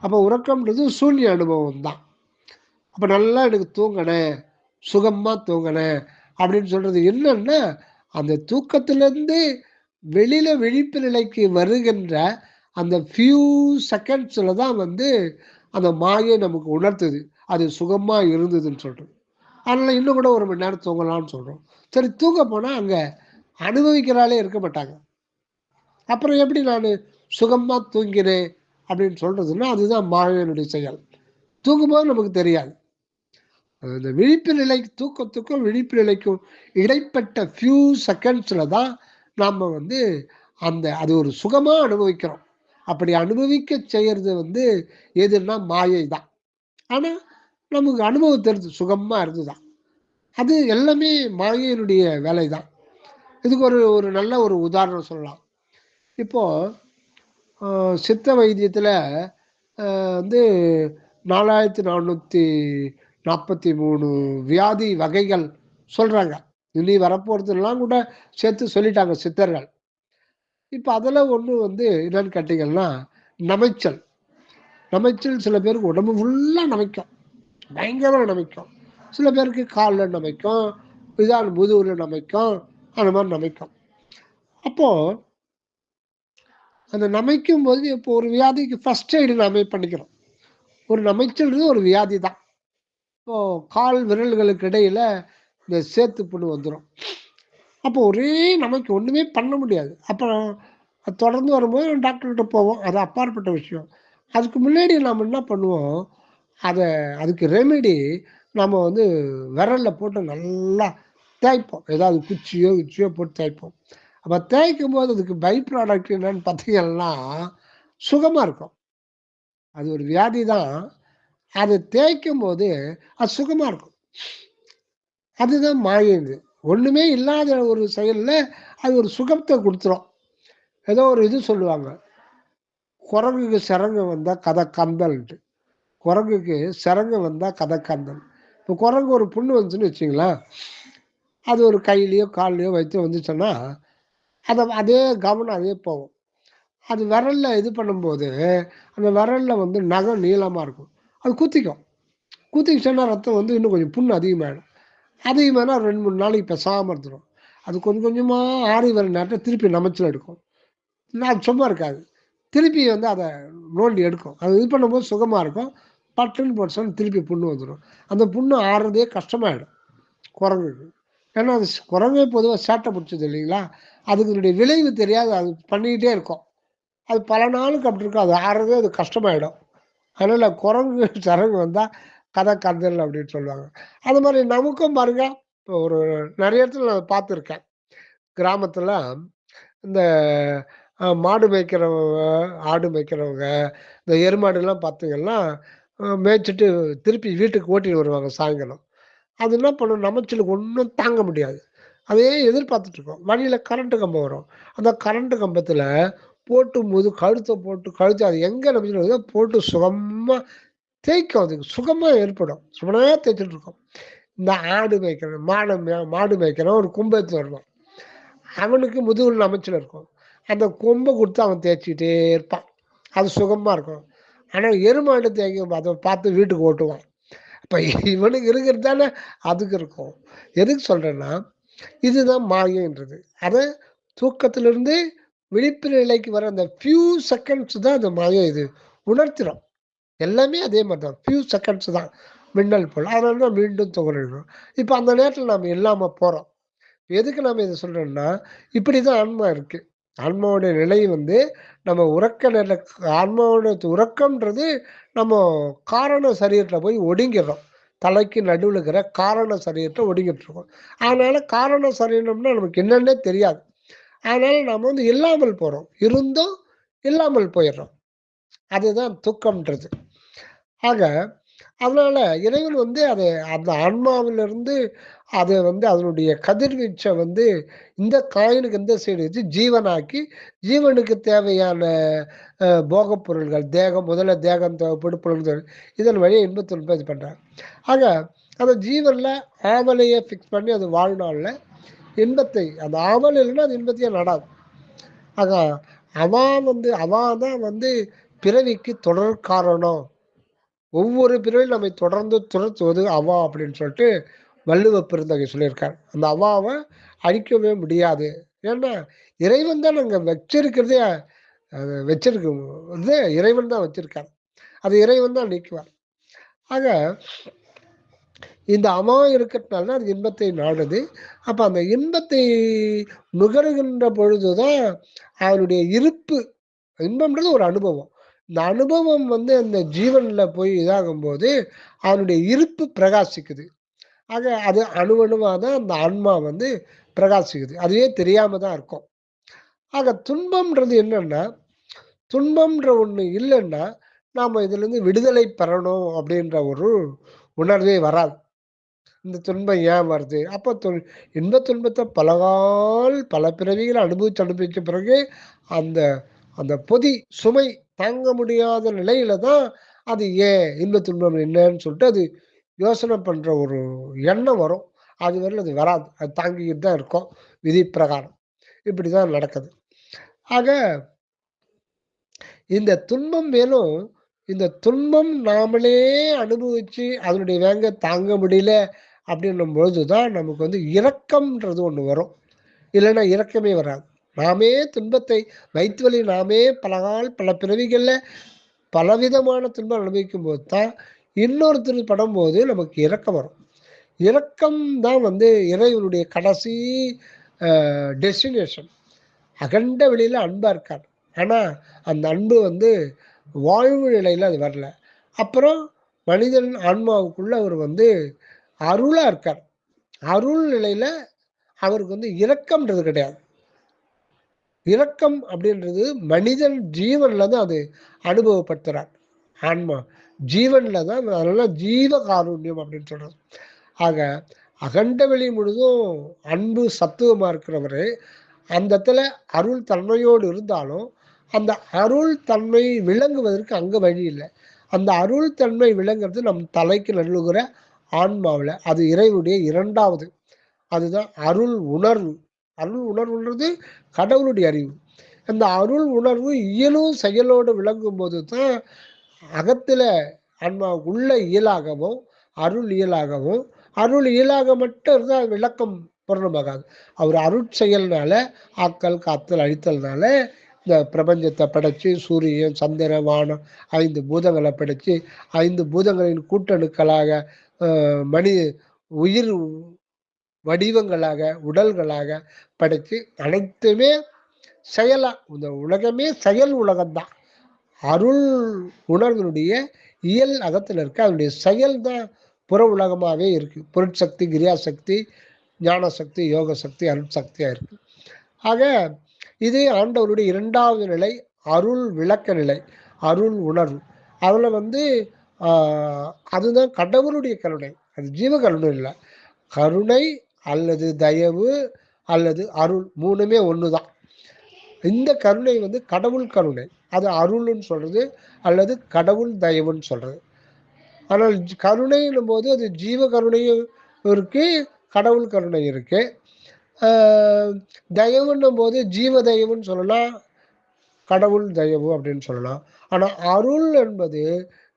Speaker 1: அப்ப உறக்கம்ன்றது சூன்ய அனுபவம் தான். அப்ப நல்லா எனக்கு தூங்குனேன், சுகமா தூங்குனேன் அப்படின்னு சொல்றது என்னன்னா, அந்த தூக்கத்திலிருந்து வெளியில விழிப்பு நிலைக்கு வருகின்ற அந்த ஃபியூ செகண்ட்ஸ்ல தான் வந்து அந்த மாயை நமக்கு உணர்த்துது. அது சுகமா இருந்ததுன்னு சொல்றது. அதனால இன்னும் கூட 1 மணி நேரம் தூங்கலாம்னு சொல்றோம். சரி தூங்க போனா அங்க அனுபவிக்கிற ஆளே இருக்க மாட்டாங்க. அப்புறம் எப்படி நானு சுகமா தூங்கினேன் அப்படின்னு சொல்றதுன்னா, அதுதான் மாயையினுடைய செயல். தூங்கும்போது நமக்கு தெரியாது. அந்த விழிப்பு நிலை தூக்கத்துக்கும், விழிப்பு நிலைக்கும் இடைப்பட்ட ஃபியூ செகண்ட்ஸ்ல தான் நாம வந்து அது ஒரு சுகமா அனுபவிக்கிறோம். அப்படி அனுபவிக்க செய்யறது வந்து எதுன்னா மாயை தான். ஆனா, நமக்கு அனுபவம் தெரியுது. சுகமா இருந்துதான். அது எல்லாமே மாயையினுடைய வேலை தான். இதுக்கு ஒரு ஒரு நல்ல ஒரு உதாரணம் சொல்லலாம். இப்போ அ சித்த வைத்தியத்துல வந்து 4443 வியாதி வகைகள் சொல்றாங்க. இனி வரப்போறதெல்லாம் கூட சேர்த்து சொல்லிட்டாங்க சித்தர்கள். இப்ப அதுல ஒண்ணு வந்து என்னன்னு கேட்டீங்கன்னா, நமைச்சல். நமைச்சல் சில பேருக்கு உடம்பு ஃபுல்லா நமைக்கும். பயங்கரமா நமைக்கும். சில பேருக்கு கால்ல நமைக்கும், முதுகுல நமைக்கும், அந்த மாரி நமைக்கும். அப்போ அந்த நமைக்கும்போது இப்போ ஒரு வியாதிக்கு ஃபர்ஸ்ட் எய்டு நாமே பண்ணிக்கிறோம். ஒரு நமைச்சல்ன்றது ஒரு வியாதி தான். இப்போ கால் விரல்களுக்கு இடையில இந்த சேத்து புண்ணு வந்துரும். அப்போ ஒரே நமக்கு ஒண்ணுமே பண்ண முடியாது. அப்புறம் அது தொடர்ந்து வரும்போது டாக்டர்கிட்ட போவோம். அது அப்பாற்பட்ட விஷயம். அதுக்கு முன்னாடி நாம என்ன பண்ணுவோம், அத அதுக்கு ரெமெடி நம்ம வந்து விரல்ல போட்டு நல்லா தேய்ப்போம். ஏதாவது குச்சியோ, கிச்சியோ போட்டு தேய்ப்போம். அப்ப தேய்க்கும்போது அதுக்கு பை ப்ராடக்ட் என்னன்னு பார்த்தீங்கன்னா, சுகமா இருக்கும். அது ஒரு வியாதி தான். அத தேய்க்கும்போது அது சுகமா இருக்கும். அதுதான் மாயைங்க. ஒண்ணுமே இல்லாத ஒரு செயல்ல அது ஒரு சுகத்த குடுத்துரும். ஏதோ ஒரு இது சொல்லுவாங்க. குரங்குக்கு சிரங்கு வந்தா கதை கந்தல்ன்ட்டு. குரங்குக்கு சிரங்கு வந்தா கதை கந்தல். இப்போ குரங்கு ஒரு புண்ணு வந்துச்சுன்னு வச்சுக்கங்களேன், அது ஒரு கையிலயோ, கால்லயோ வைத்து வந்துச்சுன்னா, அதே கவனம் அதே போகும். அது விரல்ல இது பண்ணும்போது, அந்த விரல்ல வந்து நகம் நீளமா இருக்கும். அது குத்திக்கும். குத்திக்கிச்சுன்னா ரத்தம் வந்து இன்னும் கொஞ்சம் புண்ணு அதிகமாயிடும். அதிகமானா 2, 3 நாளைக்கு பேசாம இருந்துரும். அது கொஞ்சம் கொஞ்சமா ஆறி வர நேரத்துல திருப்பி நமைச்சல் எடுக்கும். அது சும்மா இருக்காது. திருப்பி வந்து அத நோண்டி எடுக்கும். அது இது பண்ணும்போது சுகமா இருக்கும். பட்டுன்னு போட்டுச்சுன்னா திருப்பி புண்ணு வந்துரும். அந்த புண்ணு ஆறுறதே கஷ்டமாயிடும் குரங்குக்கு. ஏன்னா அது குரங்கே பொதுவா சேட்டை பிடிச்சது இல்லைங்களா? அதுங்களுடைய விளைவு தெரியாது. அது பண்ணிக்கிட்டே இருக்கும். அது பல நாளுக்கு அப்படி இருக்கும். அது ஆறுறதே அது கஷ்டமாயிடும். அதனால குரங்கு சரங்கு வந்தா கதை கந்தல் அப்படின்னு சொல்லுவாங்க. அது மாரி நமக்கும் பாருங்க, இப்போ ஒரு நெறைய இடத்துல நான் பார்த்துருக்கேன். கிராமத்துல இந்த மாடு மேய்க்கிறவங்க, ஆடு மேய்க்கிறவங்க, இந்த எருமாடுலாம் பார்த்தீங்கன்னா, மேய்ச்சுட்டு திருப்பி வீட்டுக்கு ஓட்டிட்டு வருவாங்க சாயங்காலம். அது என்ன பண்ணும் நமைச்சலுக்கு ஒண்ணும் தாங்க முடியாது. அதே எதிர்பார்த்துட்டு இருக்கும். வழியில கரண்ட் கம்பம் வரும். அந்த கரண்ட் கம்பத்துல போட்டு கழுத்தை அது எங்கே நம்ம போட்டு சுகமாக தேய்க்கும். அதுக்கு சுகமாக ஏற்படும். சுகமாக தேய்ச்சிட்டு இருக்கும். இந்த ஆடு மேய்க்கிறேன் மாடு மேய்க்கிறேன் ஒரு கும்பத்து வருவான். அவனுக்கு முதுகுல அமைச்சல் இருக்கும். அந்த கொம்பை கொடுத்து அவன் தேய்ச்சிக்கிட்டே இருப்பான். அது சுகமாக இருக்கும். ஆனால் எருமாடு தேய்க்கும் அதை பார்த்து வீட்டுக்கு ஓட்டுவான். அப்போ இவனுக்கு இருக்கிறது தானே அதுக்கு இருக்கும். எதுக்கு சொல்கிறேன்னா இதுதான் மாயன்றது. அதை தூக்கத்திலிருந்து விழிப்பு நிலைக்கு வர அந்த ஃபியூ செகண்ட்ஸ் தான் அந்த மாயம் இது உணர்த்திடும். எல்லாமே அதே மாதிரி தான். ஃபியூ செகண்ட்ஸ் தான் மின்னல் போல். அதனால தான் மீண்டும் துகளிடும். இப்போ அந்த நேரத்தில் நம்ம இல்லாமல் போகிறோம். எதுக்கு நம்ம இதை சொல்கிறோம்னா இப்படி தான் ஆன்மா இருக்குது. ஆன்மாவோடைய நிலை நம்ம உறக்க நிலை. ஆன்மாவோட உறக்கம்ன்றது நம்ம காரண சரீரத்தில் போய் ஒடுங்கிடுறோம். தலைக்கு நடுவில் இருக்கிற காரண சரீரத்தை ஒடுங்கிட்டு இருக்கோம். அதனால காரண சரீரம்னா நமக்கு என்னன்னே தெரியாது. அதனால நம்ம இல்லாமல் போகிறோம். இருந்தும் இல்லாமல் போயிடுறோம். அதுதான் தூக்கம்ன்றது. ஆக அதனால இறைவன் அதை அந்த ஆன்மாவிலிருந்து அதை அதனுடைய கதிர்வீச்சை இந்த காயினுக்கு எந்த சைடு வச்சு ஜீவனாக்கி ஜீவனுக்கு தேவையான போகப் பொருள்கள் தேகம் முதல்ல தேகம் தேவைப்படும் பொருள்கள் இதன் வழியை இன்பத்துன்ப இது பண்ணுறாங்க. ஆக அந்த ஜீவனில் ஆவலையை ஃபிக்ஸ் பண்ணி அது வாழ்நாளில் இன்பத்தை அந்த ஆவல் இல்லைன்னா அது இன்பத்தையே நடாது. ஆக அவன் தான் பிறவிக்கு தொடர் காரணம். ஒவ்வொரு பிறவிலும் நம்மை தொடர்ந்து துரத்துவது அவா அப்படின்னு சொல்லிட்டு வள்ளுவ பெருந்தகை சொல்லியிருக்கார். அந்த அவாவை அழிக்கவே முடியாது. ஏன்னா இறைவன் தான் அங்கே வச்சிருக்கிறதே வச்சிருக்கு இறைவன் தான் வச்சிருக்கார். அது இறைவன் தான் நீக்குவார். ஆக இந்த அமா இருக்கிறதுனால தான் அது இன்பத்தை நாடுது. அப்போ அந்த இன்பத்தை நுகருகின்ற பொழுதுதான் அவனுடைய இருப்பு. இன்பம்ன்றது ஒரு அனுபவம். இந்த அனுபவம் அந்த ஜீவன்ல போய் இதாகும்போது அவனுடைய இருப்பு பிரகாசிக்குது. ஆக அது அணுவணுவாக தான் அந்த ஆன்மா பிரகாசிக்குது. அதுவே தெரியாம தான் இருக்கும். ஆக துன்பம்ன்றது என்னன்னா துன்பம்ன்ற ஒண்ணு இல்லைன்னா நாம இதுல இருந்து விடுதலை பெறணும் அப்படின்ற ஒரு உணர்வே வராது. இந்த துன்பம் ஏன் வருது? அப்போ இன்ப துன்பத்தை பல பிறவிகளை அனுபவிச்ச பிறகு அந்த அந்த பொதி சுமை தாங்க முடியாத நிலையில தான் அது ஏன் இன்ப துன்பம் என்னன்னு சொல்லிட்டு அது யோசனை பண்ற ஒரு எண்ணம் வரும். அது வரையில் அது வராது. அது தாங்கிக்கிட்டு தான் இருக்கும் விதி பிரகாரம். இப்படிதான் நடக்குது. ஆக இந்த துன்பம் மேலும் இந்த துன்பம் நாமளே அனுபவிச்சு அதனுடைய வேங்க தாங்க முடியல அப்படின்னும் பொழுதுதான் நமக்கு இரக்கம்ன்றது ஒண்ணு வரும். இல்லைன்னா இரக்கமே வராது. நாமே துன்பத்தை வயிற்று வலி நாமே பல பிறவிகள்ல பலவிதமான துன்பம் அனுபவிக்கும் போது தான் இன்னொருத்தர் படும்போது நமக்கு இரக்கம் வரும். இரக்கம் தான் இறைவனுடைய கடைசி டெஸ்டினேஷன். அகண்ட வெளியில அன்பா இருக்கார். ஆனா அந்த அன்பு வாழ்வு நிலையில அது வரல. அப்புறம் மனிதன் ஆன்மாவுக்குள்ள அவர் அருளா இருக்கார். அருள் நிலையில அவருக்கு இரக்கம்ன்றது கிடையாது. இரக்கம் அப்படின்றது மனிதன் ஜீவன்ல தான் அது அனுபவப்படுத்துறார். ஆன்மா ஜீவன்ல தான். அதனால ஜீவ காருண்யம் அப்படின்னு சொல்றது. ஆக அகண்ட வெளி முழுதும் அன்பு சத்துவமா இருக்கிறவரு அந்த இடத்துல அருள் தன்மையோடு இருந்தாலும் அந்த அருள் தன்மை விளங்குவதற்கு அங்க வழி இல்லை. அந்த அருள் தன்மை விளங்குறது நம் தலைக்கு நல்லுகிற ஆன்மாவில். அது இறைவனுடைய இரண்டாவது. அதுதான் அருள் உணர்வு. அருள் உணர்வுன்றது கடவுளுடைய அறிவு. அந்த அருள் உணர்வு இயலும் செயலோடு விளங்கும் போது தான் அகத்துல ஆன்மா உள்ள இயலாகவும் அருள் இயலாகவும் அருள் இயலாக மட்டும் இருந்தால் விளக்கம் பூர்ணமாகாது. அவர் அருட்செயல்னால ஆக்கல் காத்தல் அழித்தல்னால இந்த பிரபஞ்சத்தை படைச்சு சூரியன் சந்திர வானம் 5 பூதங்களை படைச்சு 5 பூதங்களின் கூட்டணுக்களாக மனித உயிர் வடிவங்களாக உடல்களாக படைச்சு அனைத்துமே செயலா இந்த உலகமே செயல் உலகம்தான். அருள் உணர்வினுடைய இயல் அகத்தில் இருக்க அதனுடைய செயல் தான் புற உலகமாகவே இருக்கு. பொருட்சக்தி கிரியாசக்தி ஞான சக்தி யோக சக்தி அருள் சக்தியா இருக்கு. ஆக இது ஆண்டவருடைய இரண்டாவது நிலை அருள் விளக்க நிலை அருள் உணர்வு. அதுல அதுதான் கடவுளுடைய கருணை. அது ஜீவ கருணை இல்லை. கருணை அல்லது தயவு அல்லது அருள் மூணுமே ஒண்ணுதான். இந்த கருணை வந்து கடவுள் கருணை, அது அருள்னு சொல்றது அல்லது கடவுள் தயவுன்னு சொல்றது. ஆனால் கருணைன்னும் போது அது ஜீவ கருணையும் இருக்கு, கடவுள் கருணை இருக்கு. தயவுன்னும் போது ஜீவ தயவுன்னு சொல்லலாம், கடவுள் தயவு அப்படின்னு சொல்லலாம். ஆனா அருள் என்பது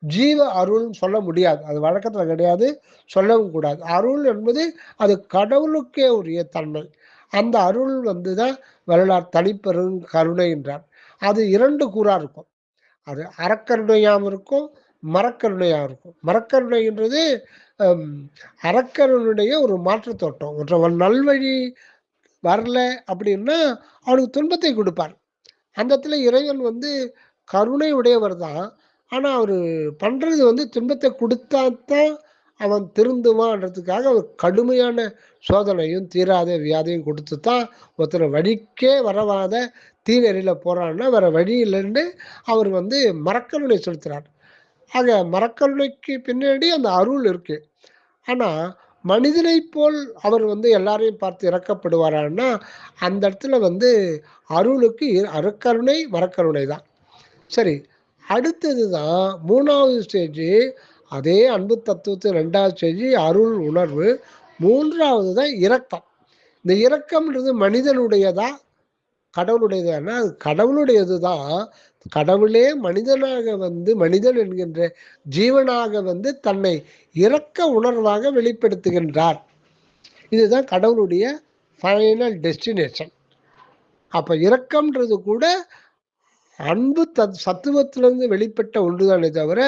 Speaker 1: ஜீவ அருள்னு சொல்ல முடியாது, அது வழக்கத்துல கிடையாது, சொல்லவும் கூடாது. அருள் என்பது அது கடவுளுக்கே உரிய தன்மை. அந்த அருள் வந்துதான் வரலாறு தனிப்பெரும் கருணை என்றார். அது 2 கூறா இருக்கும். அது அறக்கருணையாகவும் இருக்கும், மரக்கருணையாக இருக்கும். மரக்கருணைன்றது அறக்கருணையுடைய ஒரு மாற்று தோட்டம். ஒருத்தவன் நல்வழி வரல அப்படின்னா அவனுக்கு துன்பத்தை கொடுப்பார். அந்த இடத்துல இறைவன் வந்து கருணை உடையவர் தான். ஆனா அவரு பண்றது வந்து துன்பத்தை கொடுத்தாத்தான் அவன் திருந்துவான்றதுக்காக அவர் கடுமையான சோதனையும் தீராத வியாதியும் கொடுத்து தான் ஒருத்தர் வழிக்கே வரவாத தீநெறியில போறான்னா வேற வழி இல்லைன்னு அவர் வந்து மரக்கருணை செலுத்துறார். ஆக மரக்கருணைக்கு பின்னாடி அந்த அருள் இருக்கு. ஆனா மனிதனை போல் அவர் வந்து எல்லாரையும் பார்த்து இறக்கப்படுவாரான்னா அந்த இடத்துல வந்து அருளுக்கு அருக்கருணை மரக்கருணை தான். சரி, அடுத்தது தான் 3வது ஸ்டேஜ். அதே அன்பு தத்துவத்து 2வது ஸ்டேஜ் அருள் உணர்வு. 3வது தான் இரக்கம். இந்த இரக்கம்ன்றது மனிதனுடையதா கடவுளுடையதானா? அது கடவுளுடையது தான். கடவுளே மனிதனாக வந்து மனிதன் என்கின்ற ஜீவனாக வந்து தன்னை இரக்க உணர்வாக வெளிப்படுத்துகின்றார். இதுதான் கடவுளுடைய ஃபைனல் டெஸ்டினேஷன். அப்ப இரக்கம்ன்றது கூட அன்பு சத்துவத்திலிருந்து வெளிப்பட்ட ஒன்றுதானே தவிர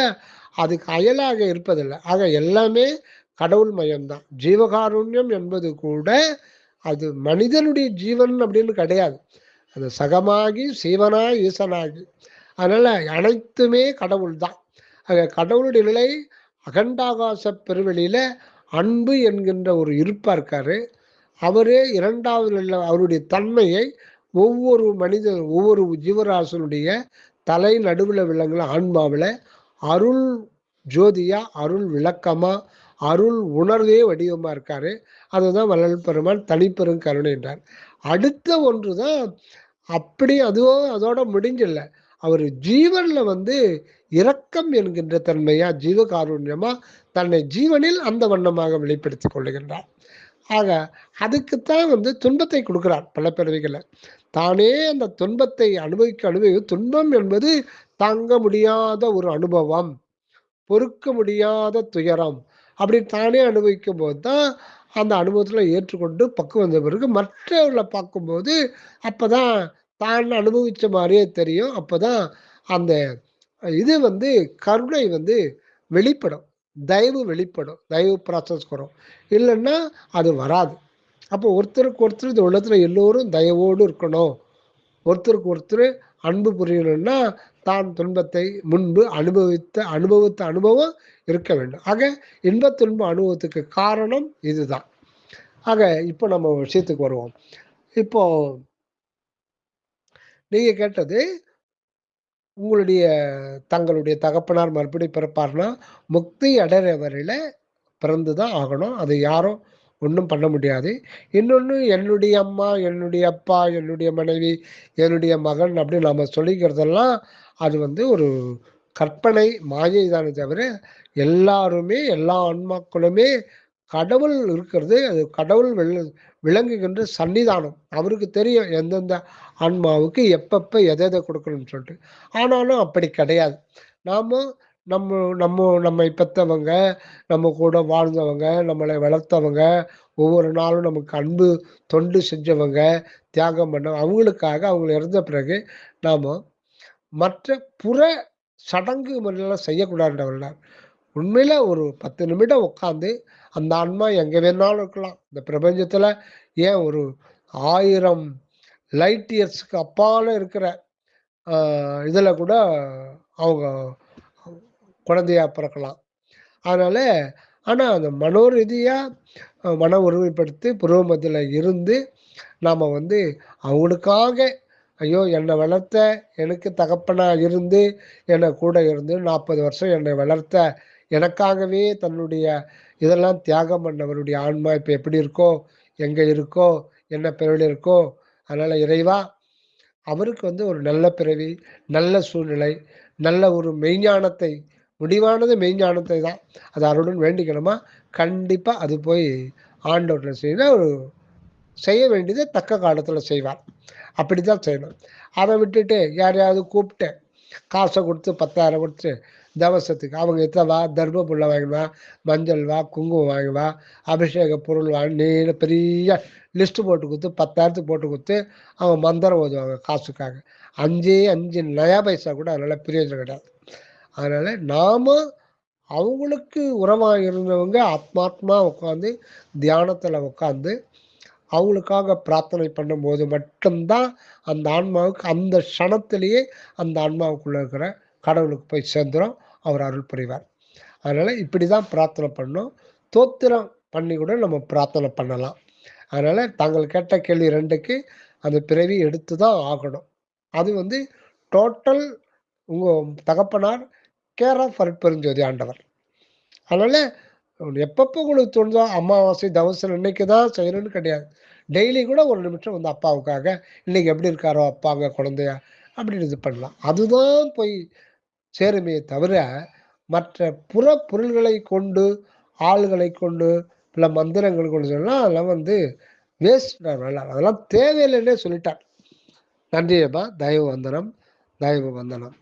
Speaker 1: அதுக்கு அயலாக இருப்பதில்லை. ஆக எல்லாமே கடவுள் மயம்தான். ஜீவகாருண்யம் என்பது கூட அது மனிதனுடைய ஜீவன் அப்படின்னு கிடையாது. அது சகமாகி சீவனாய் ஈசனாகி, அதனால அனைத்துமே கடவுள் தான். ஆக கடவுளுடைய நிலை அகண்டாகாச பெருவெளியில அன்பு என்கின்ற ஒரு இருப்பா இருக்காரு. அவரே 2வது அவருடைய தன்மையை ஒவ்வொரு மனிதன் ஒவ்வொரு ஜீவராசனுடைய தலை நடுவில் விளங்குற ஆன்மாவில் அருள் ஜோதியா, அருள் விளக்கமா, அருள் உணர்வே வடிவமா இருக்காரு. அதுதான் வள்ளல் பெருமான் தனிப்பெரும் கருணை என்றார். அடுத்த ஒன்று தான் அப்படி அதுவும் அதோட முடிஞ்சில்ல. அவர் ஜீவன்ல வந்து இரக்கம் என்கின்ற தன்மையா ஜீவகாருண்யமா தன்னை ஜீவனில் அந்த வண்ணமாக வெளிப்படுத்திக் கொள்ளுகின்றார். ஆக அதுக்குத்தான் வந்து துன்பத்தை கொடுக்கிறார் பல பிறவிகளை. தானே அந்த துன்பத்தை அனுபவிக்க துன்பம் என்பது தாங்க முடியாத ஒரு அனுபவம், பொறுக்க முடியாத துயரம். அப்படி தானே அனுபவிக்கும் போது தான் அந்த அனுபவத்துல ஏற்றுக்கொண்டு பக்குவம் வந்த பிறகு மற்றவர்களை பார்க்கும்போது அப்பதான் தான் அனுபவிச்ச மாதிரியே தெரியும். அப்பதான் அந்த இது வந்து கருணை வந்து வெளிப்படும், தயவு வெளிப்படும், தயவு ப்ராசஸ் வரும். இல்லைன்னா அது வராது. அப்போ ஒருத்தருக்கு ஒருத்தர் இந்த உலகத்துல எல்லோரும் தயவோடு இருக்கணும், ஒருத்தருக்கு ஒருத்தர் அன்பு புரியணும்னா தான் துன்பத்தை முன்பு அனுபவித்த அனுபவம் இருக்க வேண்டும். ஆக இன்ப துன்ப அனுபவத்துக்கு காரணம் இதுதான். ஆக இப்போ நம்ம விஷயத்துக்கு வருவோம். இப்போ நீங்க கேட்டது உங்களுடைய தங்களுடைய தகப்பனார் மறுபடியும் பிறப்பார்னா முக்தி அடைகிற வரையில பிறந்து தான் ஆகணும். அது யாரும் ஒன்றும் பண்ண முடியாது. இன்னொன்று என்னுடைய அம்மா, என்னுடைய அப்பா, என்னுடைய மனைவி, என்னுடைய மகன் அப்படின்னு நம்ம சொல்லிக்கிறதெல்லாம் அது வந்து ஒரு கற்பனை மாயை தானே தவிர எல்லாருமே எல்லா ஆன்மாக்களுமே கடவுள் இருக்கிறது. அது கடவுள் விளங்குகின்ற சன்னிதானம். அவருக்கு தெரியும் எந்தெந்த ஆன்மாவுக்கு எப்பப்போ எதை எதை கொடுக்கணும்னு சொல்லிட்டு. ஆனாலும் அப்படி கிடையாது. நாம நம்ம நம்ம நம்மை பெற்றவங்க, நம்ம கூட வாழ்ந்தவங்க, நம்மளை வளர்த்தவங்க, ஒவ்வொரு நாளும் நமக்கு அன்பு தொண்டு செஞ்சவங்க, தியாகம் பண்ண அவங்களுக்காக அவங்க இறந்த பிறகு நாம் மற்ற புற சடங்கு முறையெல்லாம் செய்யக்கூடாதுன்றவர்கள். உண்மையில ஒரு 10 நிமிடம் உட்காந்து அந்த ஆன்மா எங்கே வேணாலும் இருக்கலாம். இந்த பிரபஞ்சத்தில் ஏன் ஒரு 1000 லைட் இயர்ஸ்க்கு அப்பால இருக்கிற இதில் கூட அவங்க குழந்தையா பிறக்கலாம். அதனால ஆனால் அந்த மனோரீதியாக மன ஒருமைப்படுத்தி புருவ மத்தியில் இருந்து நாம் வந்து அவங்களுக்காக ஐயோ என்னை வளர்த்த எனக்கு தகப்பனாக இருந்து என்னை கூட இருந்து 40 வருஷம் என்னை வளர்த்த எனக்காகவே தன்னுடைய இதெல்லாம் தியாகம் பண்ணவருடைய ஆன்மா இப்போ எப்படி இருக்கோ, எங்கே இருக்கோ, என்ன பிறவில இருக்கோ, அதனால் இறைவா அவருக்கு வந்து ஒரு நல்ல பிறவி, நல்ல சூழ்நிலை, நல்ல ஒரு மெய்ஞானத்தை, முடிவானது மெய்ஞானத்தை தான். அது அருளுன்னு வேண்டிக்கணுமா, கண்டிப்பா அது போய் ஆண்டவர்ட்ட செய்ய வேண்டியதை தக்க காலத்துல செய்வார். அப்படித்தான் செய்யணும். அத விட்டுட்டு யாரையாவது கூப்பிட்டு காசை கொடுத்து 10,000 கொடுத்து தவசத்துக்கு அவங்க வா தர்ம புல்ல வாங்கி வா, மஞ்சள் வா, குங்குமம் வாங்கி வா, அபிஷேக பொருள் வாங்கி நீள பெரிய லிஸ்ட் போட்டு கொடுத்து 10,000த்துக்கு போட்டு கொடுத்து அவங்க மந்திரம் ஓதுவாங்க காசுக்காக. 5 நயா பைசா கூட அதனால பிரயோஜனம் கிடையாது. அதனால நாம அவங்களுக்கு உறவாக இருந்தவங்க ஆத்மாத்மா உட்காந்து தியானத்துல உட்காந்து அவங்களுக்காக பிரார்த்தனை பண்ணும்போது மட்டும்தான் அந்த ஆன்மாவுக்கு அந்த க்ஷணத்திலேயே அந்த ஆன்மாவுக்குள்ள இருக்கிற கடவுளுக்கு போய் சேர்ந்துரும். அவர் அருள் புரிவார். அதனால இப்படிதான் பிரார்த்தனை பண்ணணும். தோத்திரம் பண்ணி கூட நம்ம பிரார்த்தனை பண்ணலாம். அதனால தாங்கள் கேட்ட கேள்வி 2க்கு அந்த பிறவி எடுத்து தான் ஆகணும். அது வந்து டோட்டல் உங்க தகப்பனார் கேர் ஆஃப் அருட்பெருஞ்சோதி ஆண்டவர். அதனால எப்பப்போ உங்களுக்கு தோணுதோ அமாவாசை, தவசம் இன்னைக்கு தான் செய்யணும்னு கிடையாது. டெய்லி கூட ஒரு நிமிஷம் வந்து அப்பாவுக்காக, இன்னைக்கு எப்படி இருக்காரோ அப்பா அங்க குழந்தையா அப்படின்னு இது பண்ணலாம். அதுதான் போய் சேருமே தவிர, மற்ற புற பொருள்களை கொண்டு, ஆள்களை கொண்டு, இல்ல மந்திரங்கள் கொண்டு சொன்னா அதெல்லாம் வந்து வேஸ்ட் அதெல்லாம் தேவையில்லைன்னே சொல்லிட்டார். நன்றி அப்பா. தயவு வந்தனம், தயவு வந்தனம்.